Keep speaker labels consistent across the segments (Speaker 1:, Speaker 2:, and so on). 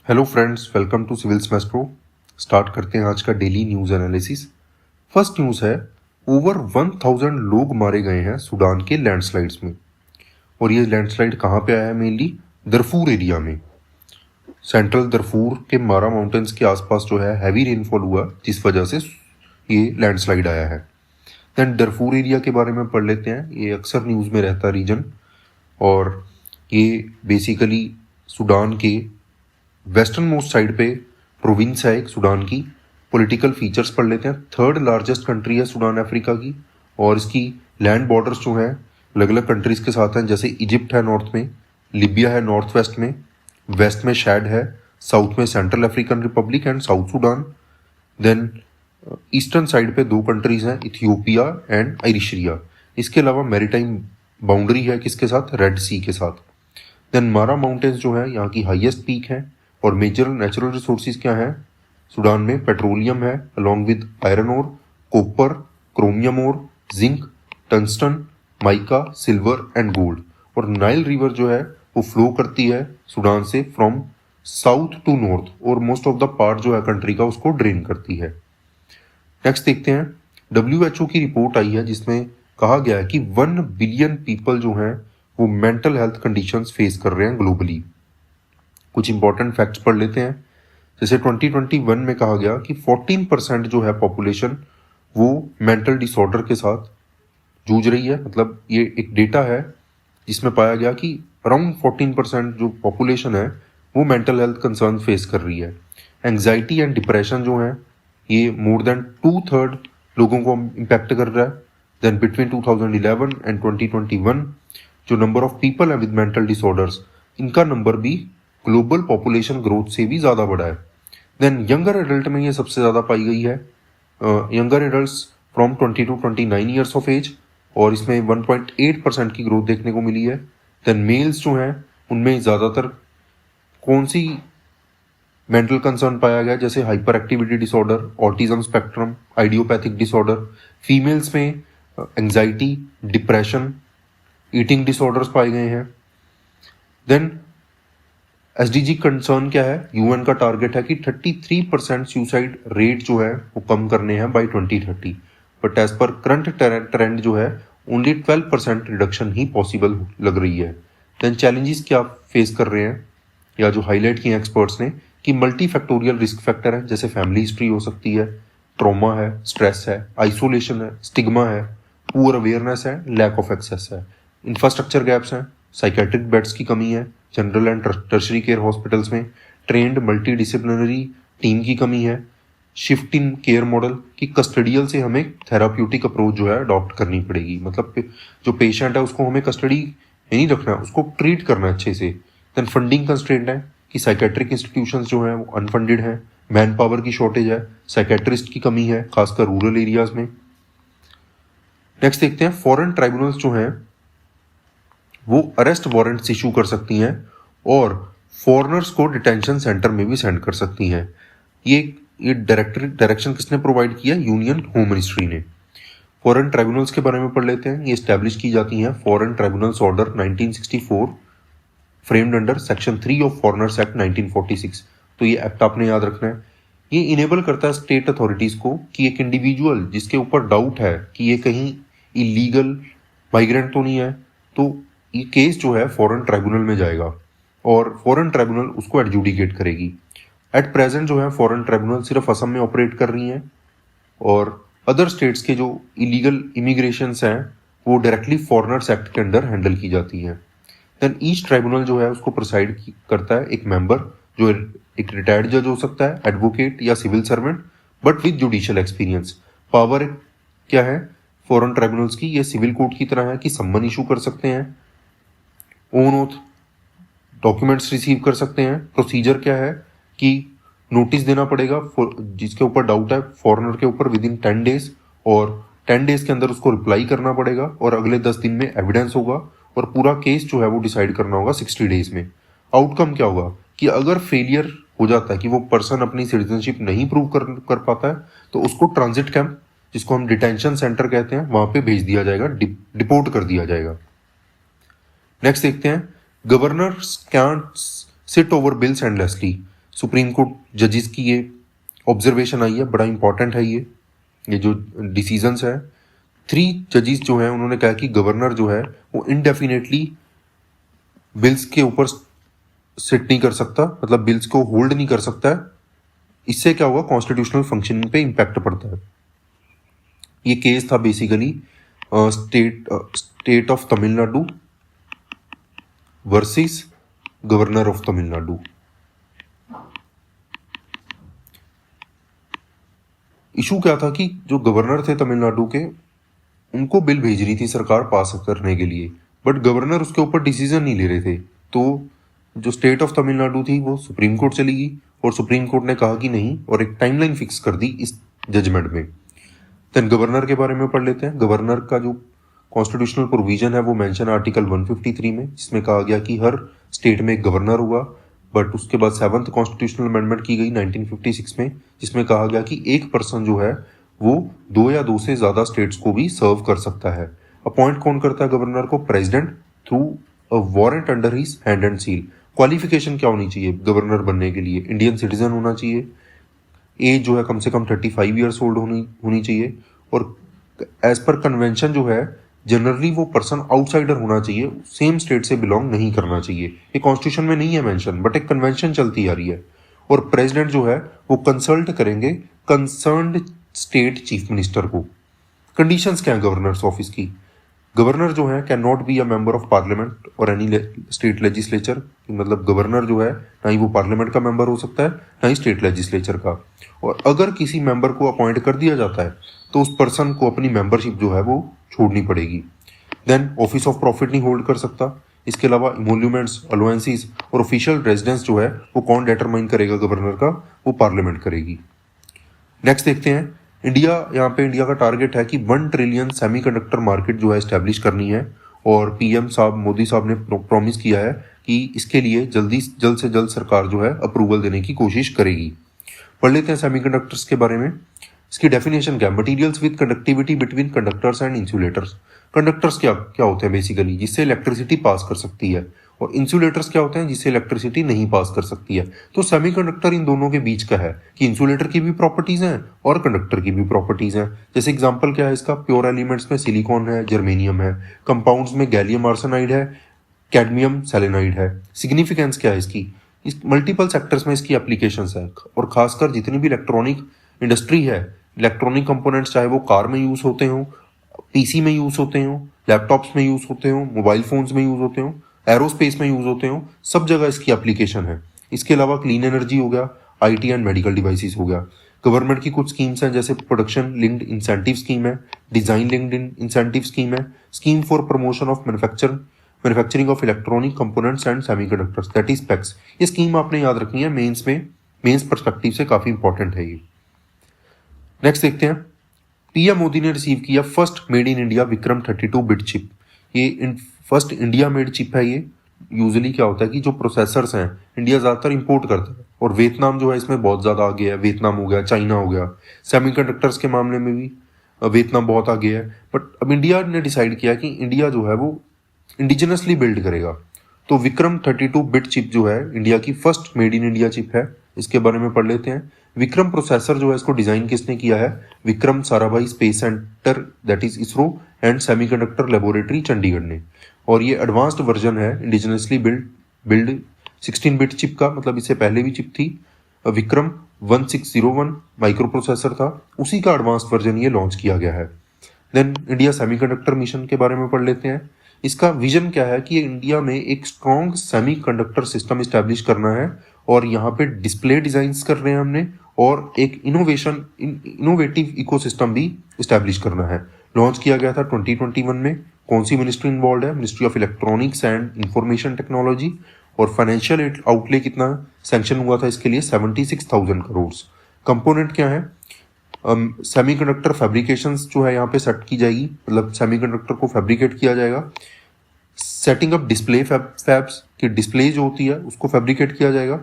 Speaker 1: Hello friends, welcome to civils maestro. Start करते हैं आज का daily news analysis. First news है, ओवर 1000 लोग मारे गए हैं सूडान के लैंडस्लाइड्स में। और ये लैंडस्लाइड कहाँ पे आया है? मेनली दरफूर एरिया में। सेंट्रल दरफूर के मारा माउंटेन्स के आसपास जो है हैवी रेनफॉल हुआ, जिस वजह से ये लैंडस्लाइड आया है। देन दरफूर एरिया के बारे में पढ़ लेते हैं। ये अक्सर न्यूज़ में रहता रीजन, और ये बेसिकली सूडान के वेस्टर्न मोस्ट साइड पे प्रोविंस है एक सूडान की। पॉलिटिकल फीचर्स पढ़ लेते हैं। थर्ड लार्जेस्ट कंट्री है सूडान अफ्रीका की, और इसकी लैंड बॉर्डर्स जो हैं अलग अलग कंट्रीज के साथ हैं। जैसे इजिप्ट है नॉर्थ में, लिबिया है नॉर्थ वेस्ट में, वेस्ट में शैड है, साउथ में Central African Republic and South Sudan. Then eastern side पे दो कंट्रीज हैं, इथियोपिया एंड एरिट्रिया। इसके अलावा मैरीटाइम बाउंड्री है किसके साथ? रेड सी के साथ। देन मारा माउंटेन्स जो है यहाँ की हाईएस्ट पीक है। और मेजर नेचुरल रिसोर्सेज क्या हैं सूडान में? पेट्रोलियम है along with iron ore, copper, chromium ore, zinc, tungsten, mica, silver and gold. और नाइल रिवर जो है वो फ्लो करती है सूडान से फ्रॉम साउथ टू नॉर्थ, और मोस्ट ऑफ द पार्ट जो है कंट्री का उसको ड्रेन करती है। नेक्स्ट देखते हैं, WHO की रिपोर्ट आई है जिसमें कहा गया है कि 1 बिलियन पीपल जो हैं वो मेंटल हेल्थ कंडीशंस फेस कर रहे हैं ग्लोबली। कुछ इंपॉर्टेंट फैक्ट्स पढ़ लेते हैं। जैसे 2021 में कहा गया कि 14% जो है पॉपुलेशन वो मेंटल डिसऑर्डर के साथ जूझ रही है। मतलब ये एक डेटा है जिसमें पाया गया कि अराउंड 14% जो पॉपुलेशन है वो मेंटल हेल्थ कंसर्न फेस कर रही है। एंग्जाइटी एंड डिप्रेशन जो है ये मोर देन 2/3 लोगों को इम्पैक्ट कर रहा है। देन बिटवीन 2011 एंड 2021 जो नंबर ऑफ पीपल है विद मेंटल डिसऑर्डर्स, इनका नंबर भी ग्लोबल पॉपुलेशन ग्रोथ से भी ज़्यादा बढ़ा है। देन यंगर एडल्ट में ये सबसे ज़्यादा पाई गई है, younger adults from 20 to 29 years of age, और इसमें 1.8% की ग्रोथ देखने को मिली है। देन मेल्स जो हैं उनमें ज़्यादातर कौन सी मेंटल कंसर्न पाया गया? जैसे hyper activity disorder, autism spectrum, idiopathic disorder. Females में एंग्जाइटी, डिप्रेशन, ईटिंग डिसऑर्डर्स पाए गए हैं। देन SDG कंसर्न क्या है? UN का टारगेट है कि 33% सुसाइड रेट जो है वो कम करने हैं by 2030, but as per current trend जो है ओनली 12% रिडक्शन ही पॉसिबल लग रही है। देन चैलेंजेस क्या फेस कर रहे हैं, या जो हाईलाइट किए एक्सपर्ट्स ने, कि मल्टी फैक्टोरियल रिस्क फैक्टर है। जैसे फैमिली हिस्ट्री हो सकती है, ट्रॉमा है, स्ट्रेस है, आइसोलेशन है, स्टिग्मा है, पुअर अवेयरनेस है, लैक ऑफ एक्सेस है, इंफ्रास्ट्रक्चर गैप्स हैं, साइकेट्रिक बेड्स की कमी है general and tertiary care hospitals में, ट्रेंड मल्टी डिसिप्लिनरी टीम की कमी है, शिफ्ट इन केयर मॉडल की कस्टडियल से हमें थेराप्यूटिक अप्रोच जो है अडॉप्ट करनी पड़ेगी। मतलब जो पेशेंट है उसको हमें कस्टडी में नहीं रखना, उसको ट्रीट करना अच्छे से। देन फंडिंग कंस्ट्रेंट है कि साइकेट्रिक इंस्टीट्यूशंस जो हैं वो अनफंडेड हैं, मैन पावर की शॉर्टेज है, साइकेट्रिस्ट की कमी है खासकर रूरल एरियाज में। नेक्स्ट देखते हैं, फॉरेन ट्राइब्यूनल्स जो हैं वो अरेस्ट वारंट्स इशू कर सकती हैं और फॉरेनर्स को डिटेंशन सेंटर में भी सेंड कर सकती हैं। ये डायरेक्शन किसने प्रोवाइड किया? यूनियन होम मिनिस्ट्री ने। फॉरेन ट्राइब्यूनल्स के बारे में पढ़ लेते हैं। ये एस्टैब्लिश की जाती हैं foreign tribunals order 1964 framed under section 3 of foreigners act 1946। तो ये एक्ट आपने याद रखना है। ये इनेबल करता है स्टेट अथॉरिटीज को कि एक इंडिविजुअल जिसके ऊपर डाउट है कि ये कहीं इलीगल माइग्रेंट तो नहीं है, तो ये केस जो है फॉरेन ट्राइब्यूनल में जाएगा और फॉरेन ट्राइब्यूनल उसको एडजुडिकेट करेगी। एट प्रेजेंट जो है फॉरेन ट्राइब्यूनल सिर्फ असम में ऑपरेट कर रही हैं, और अदर स्टेट्स के जो इलीगल इमिग्रेशंस हैं वो डायरेक्टली फॉरेनर्स एक्ट के अंडर हैंडल की जाती हैं। देन ईच ट्राइब्यूनल जो है उसको प्रिसाइड करता है एक मेंबर, जो एक रिटायर्ड जज हो सकता है, एडवोकेट या civil servant, but with judicial experience. Power क्या है फॉरेन ट्राइब्यूनल्स की? ये सिविल कोर्ट की तरह है कि सम्मन इशू कर सकते हैं, ओन ओथ डॉक्यूमेंट्स रिसीव कर सकते हैं। प्रोसीजर क्या है कि नोटिस देना पड़ेगा जिसके ऊपर डाउट है फॉरेनर के ऊपर विद इन 10 डेज, और 10 डेज के अंदर उसको रिप्लाई करना पड़ेगा, और अगले 10 दिन में एविडेंस होगा, और पूरा केस जो है वो डिसाइड करना होगा 60 डेज में। आउटकम क्या होगा कि अगर फेलियर हो जाता है कि वो पर्सन अपनी सिटीजनशिप नहीं प्रूव कर पाता है, तो उसको ट्रांजिट कैंप, जिसको हम डिटेंशन सेंटर कहते हैं, वहां पे भेज दिया जाएगा, डिपोर्ट कर दिया जाएगा। नेक्स्ट देखते हैं, governor can't sit over bills endlessly. Supreme Court जजेस की ये ऑब्जर्वेशन आई है, बड़ा इंपॉर्टेंट है ये जो डिसीजंस है। 3 जजेस जो है उन्होंने कहा कि गवर्नर जो है वो इनडेफिनेटली बिल्स के ऊपर सिट नहीं कर सकता, मतलब बिल्स को होल्ड नहीं कर सकता है। इससे क्या होगा, कॉन्स्टिट्यूशनल फंक्शनिंग पे इंपैक्ट पड़ता है। ये केस था basically state of Tamil Nadu versus governor of Tamil Nadu. Issue क्या था कि जो गवर्नर थे तमिलनाडु के, उनको बिल भेज रही थी सरकार पास करने के लिए, बट गवर्नर उसके ऊपर डिसीजन नहीं ले रहे थे। तो जो स्टेट ऑफ तमिलनाडु थी वो सुप्रीम कोर्ट चली गई और सुप्रीम कोर्ट ने कहा कि नहीं, और एक टाइमलाइन फिक्स कर दी इस जजमेंट में। देन गवर्नर के बारे में पढ़ लेते हैं। गवर्नर का जो कॉन्स्टिट्यूशनल प्रोविजन है वो मेंशन आर्टिकल 153 में, जिसमें कहा गया कि हर स्टेट में एक गवर्नर हुआ। बट उसके बाद 7th कॉन्स्टिट्यूशनल अमेंडमेंट की गई 1956 में, जिसमें कहा गया कि एक पर्सन जो है वो 2 या 2 से ज्यादा स्टेट्स को भी सर्व कर सकता है। अपॉइंट कौन करता है गवर्नर को? President through a warrant under his hand and seal. Qualification क्या होनी चाहिए गवर्नर बनने के लिए? इंडियन सिटीजन होना चाहिए, एज जो है कम से कम 35 ईयर्स ओल्ड होनी चाहिए, और एज पर कन्वेंशन जो है जनरली वो पर्सन आउटसाइडर होना चाहिए, सेम स्टेट से बिलोंग नहीं करना चाहिए। ये कॉन्स्टिट्यूशन में नहीं है मेंशन, बट एक कन्वेंशन चलती आ रही है। और प्रेसिडेंट जो है वो कंसल्ट करेंगे कंसर्न्ड स्टेट चीफ मिनिस्टर को। कंडीशंस क्या है गवर्नर्स ऑफिस की? गवर्नर जो है can not be a member of parliament और एनी स्टेट लेजिस्लेचर, मतलब गवर्नर जो है ना ही वो पार्लियामेंट का मेंबर हो सकता है ना ही स्टेट लेजिस्लेचर का। और अगर किसी मेंबर को अपॉइंट कर दिया जाता है तो उस पर्सन को अपनी मेंबरशिप जो है वो छोड़नी पड़ेगी। देन ऑफिस ऑफ प्रॉफिट नहीं होल्ड कर सकता। इसके अलावा इमोल्यूमेंट्स, अलोवेंसीज और ऑफिशियल रेजिडेंस जो है वो कौन डिटरमाइन करेगा गवर्नर का? वो पार्लियामेंट करेगी। नेक्स्ट देखते हैं इंडिया। यहाँ पे इंडिया का टारगेट है कि 1 ट्रिलियन सेमीकंडक्टर मार्केट जो है एस्टेब्लिश करनी है, और पीएम साहब मोदी साहब ने प्रॉमिस किया है कि इसके लिए जल्द से जल्द सरकार जो है अप्रूवल देने की कोशिश करेगी। पढ़ लेते हैं सेमीकंडक्टर्स के बारे में। इसकी डेफिनेशन क्या है? Materials with conductivity between conductors and insulators. Conductors क्या क्या होते हैं बेसिकली? जिससे इलेक्ट्रिसिटी पास कर सकती है। और इंसुलेटर्स क्या होते हैं? जिससे इलेक्ट्रिसिटी नहीं पास कर सकती है। तो सेमीकंडक्टर इन दोनों के बीच का है कि इंसुलेटर की भी प्रॉपर्टीज हैं और कंडक्टर की भी प्रॉपर्टीज हैं। जैसे एग्जांपल क्या है इसका? प्योर एलिमेंट्स में सिलिकॉन है, जर्मेनियम है। कंपाउंड्स में गैलियम आर्सेनाइड है, कैडमियम सेलेनाइड है। सिग्निफिकेंस क्या है इसकी? इस मल्टीपल सेक्टर्स में इसकी एप्लीकेशंस है, और खासकर जितनी भी इलेक्ट्रॉनिक इंडस्ट्री है, इलेक्ट्रॉनिक कंपोनेंट्स चाहे वो कार में यूज होते हो, पीसी में यूज होते हो, लैपटॉप्स में यूज होते हो, मोबाइल फोन्स में यूज होते हो, एरोस्पेस में यूज होते हो, सब जगह इसकी एप्लीकेशन है। इसके अलावा क्लीन एनर्जी हो गया, आईटी एंड मेडिकल डिवाइसेस हो गया। गवर्नमेंट की कुछ स्कीम्स हैं, जैसे प्रोडक्शन लिंक्ड इंसेंटिव स्कीम है, डिजाइन लिंक्ड इंसेंटिव स्कीम है, scheme for promotion of manufacturing of electronic components and semiconductors, that is PACS. ये स्कीम आपने याद रखनी है, मेंस पर्सपेक्टिव से काफी इंपॉर्टेंट है ये। नेक्स्ट देखते हैं। पीएम मोदी ने रिसीव किया first made in India Vikram 32 bit chip. ये फर्स्ट इंडिया मेड चिप है ये। यूजुअली क्या होता है कि जो प्रोसेसर्स हैं इंडिया ज़्यादातर इंपोर्ट करता है, और वियतनाम जो है इसमें बहुत ज़्यादा आगे है। वियतनाम हो गया, चाइना हो गया। सेमीकंडक्टर्स के मामले में भी वियतनाम बहुत आगे है। बट अब इंडिया ने डिसाइड किया कि इंडिया जो है वो इंडिजिनसली बिल्ड करेगा। तो विक्रम 32 बिट चिप जो है इंडिया की first made in India chip है। इसके बारे में पढ़ लेते हैं। विक्रम प्रोसेसर जो है इसको डिजाइन किसने किया है? Vikram Sarabhai space centre, that is ISRO and semiconductor laboratory Chandigarh ने। और ये एडवांस्ड वर्जन है इंडिजिनसली बिल्ड 16 बिट चिप का, मतलब इससे पहले भी चिप थी। विक्रम 1601 माइक्रो प्रोसेसर था, उसी का एडवांस्ड वर्जन ये लॉन्च किया गया है। देन इंडिया सेमीकंडक्टर मिशन के बारे में पढ़ लेते हैं। इसका विजन क्या है कि इंडिया में एक स्ट्रॉन्ग सेमीकंडक्टर सिस्टम इस्टेब्लिश करना है, और यहाँ पे डिस्प्ले डिजाइन्स कर रहे हैं हमने, और एक इनोवेटिव इकोसिस्टम भी इस्टेब्लिश करना है। लॉन्च किया गया था 2021 में। कौन सी मिनिस्ट्री इन्वॉल्व है? Ministry of electronics and information technology. और फाइनेंशियल आउटले कितना सैंक्शन हुआ था इसके लिए? 76,000 करोड़। कंपोनेंट क्या है? सेमीकंडक्टर फैब्रिकेशंस जो है यहाँ पे सेट की जाएगी, मतलब सेमीकंडक्टर को फैब्रिकेट किया जाएगा। सेटिंग अप डिस्प्ले फैब्स की डिस्प्ले जो होती है उसको फैब्रिकेट किया जाएगा,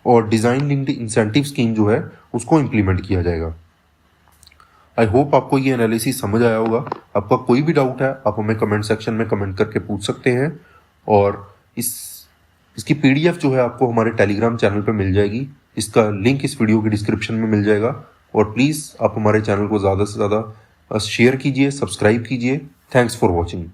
Speaker 1: और डिजाइन लिंक्ड इंसेंटिव स्कीम जो है उसको इम्प्लीमेंट किया जाएगा। आई होप आपको ये एनालिसिस समझ आया होगा। आपका कोई भी डाउट है आप हमें कमेंट सेक्शन में कमेंट करके पूछ सकते हैं, और इसकी पीडीएफ जो है आपको हमारे टेलीग्राम चैनल पे मिल जाएगी। इसका लिंक इस वीडियो के डिस्क्रिप्शन में मिल जाएगा। और प्लीज़ आप हमारे चैनल को ज़्यादा से ज़्यादा शेयर कीजिए, सब्सक्राइब कीजिए। Thanks for watching.